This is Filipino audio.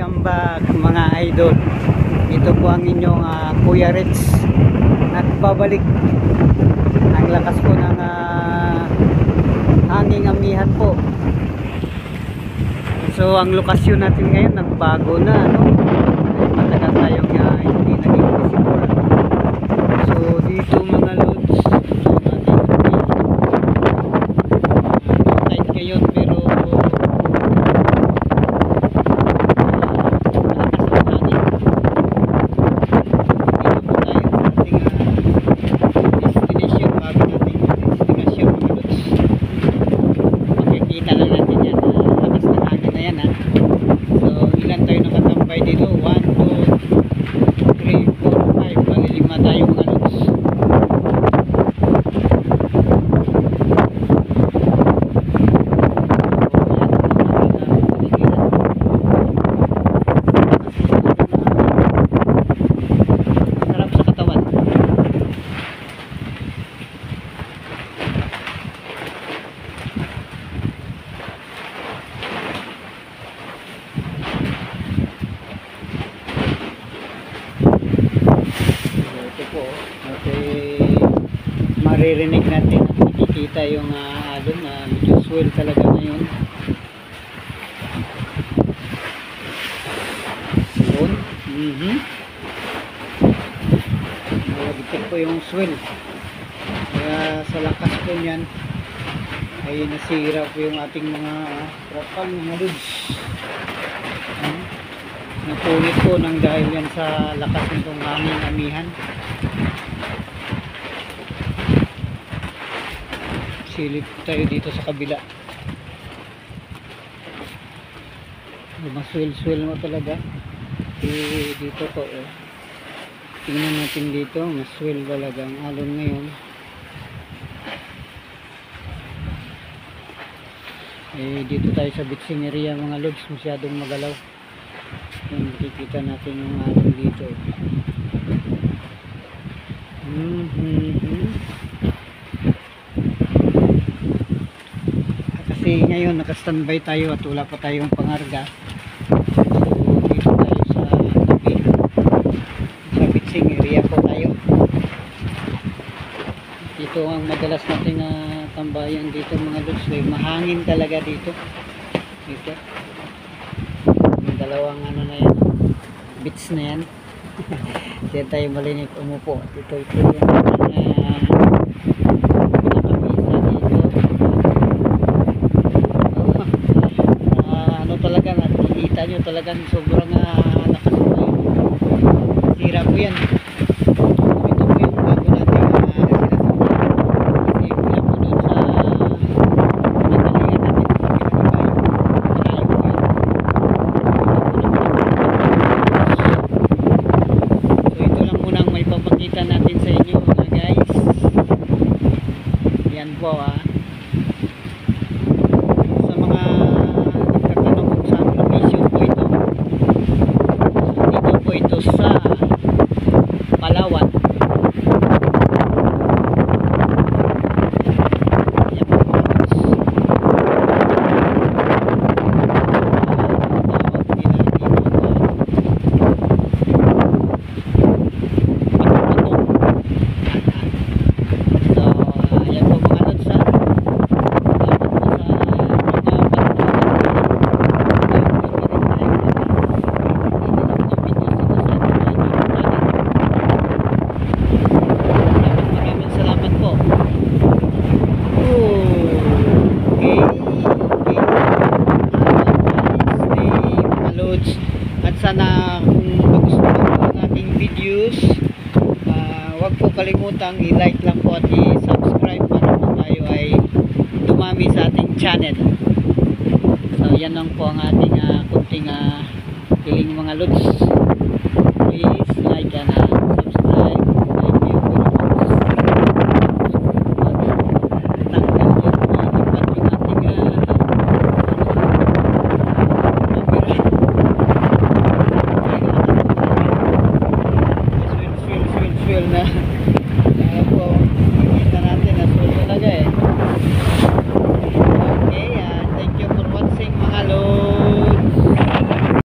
Welcome back mga idol. Ito po ang inyong Kuya Reds. Nagbabalik. Ang lakas po ng hanging amihan po. So ang lokasyon natin ngayon nagbago na, no? Matagal tayong hindi naging visible. So dito mga lods, kahit ngayon pero maririnig natin, nakikita yung alon na medyo swell talaga ngayon. Yun. Nalagitip po yung swell. Kaya sa lakas po niyan ay nasira po yung ating mga trapal, mga lods. Napunit po ng dahil yan sa lakas nitong hanging amihan. Silip tayo dito sa kabila. Maswell-swell mo talaga. Dito po tingnan natin dito, maswell talaga ang alon ngayon. Dito tayo sa bitsing area mga lods, masyadong magalaw. Makikita natin yung alon dito. Kasi ngayon naka-standby tayo at wala pa tayong pangarga. So dito tayo sa tabi, sa bitsing area po tayo. Dito ang madalas natin tambayan dito mga lods. Mahangin talaga dito. Dito yung dalawang na yan, bits na yan. Diyan tayo malinig umupo. Ito yung talaga nakikita nyo talagang sobrang lakas po yun. Sira po yan. Ito po yung bago natin kasi pila po doon sa natalingan natin malayo po yun. So ito lang muna ang may papakita natin sa inyo mga guys. Yan po sa Palawan. At sana kung magustuhan po ang ating videos, wag po kalimutang i-like lang po at i-subscribe para po tayo ay dumami sa ating channel. So yan lang po ang ating kunting piling mga lods. Please like and subscribe.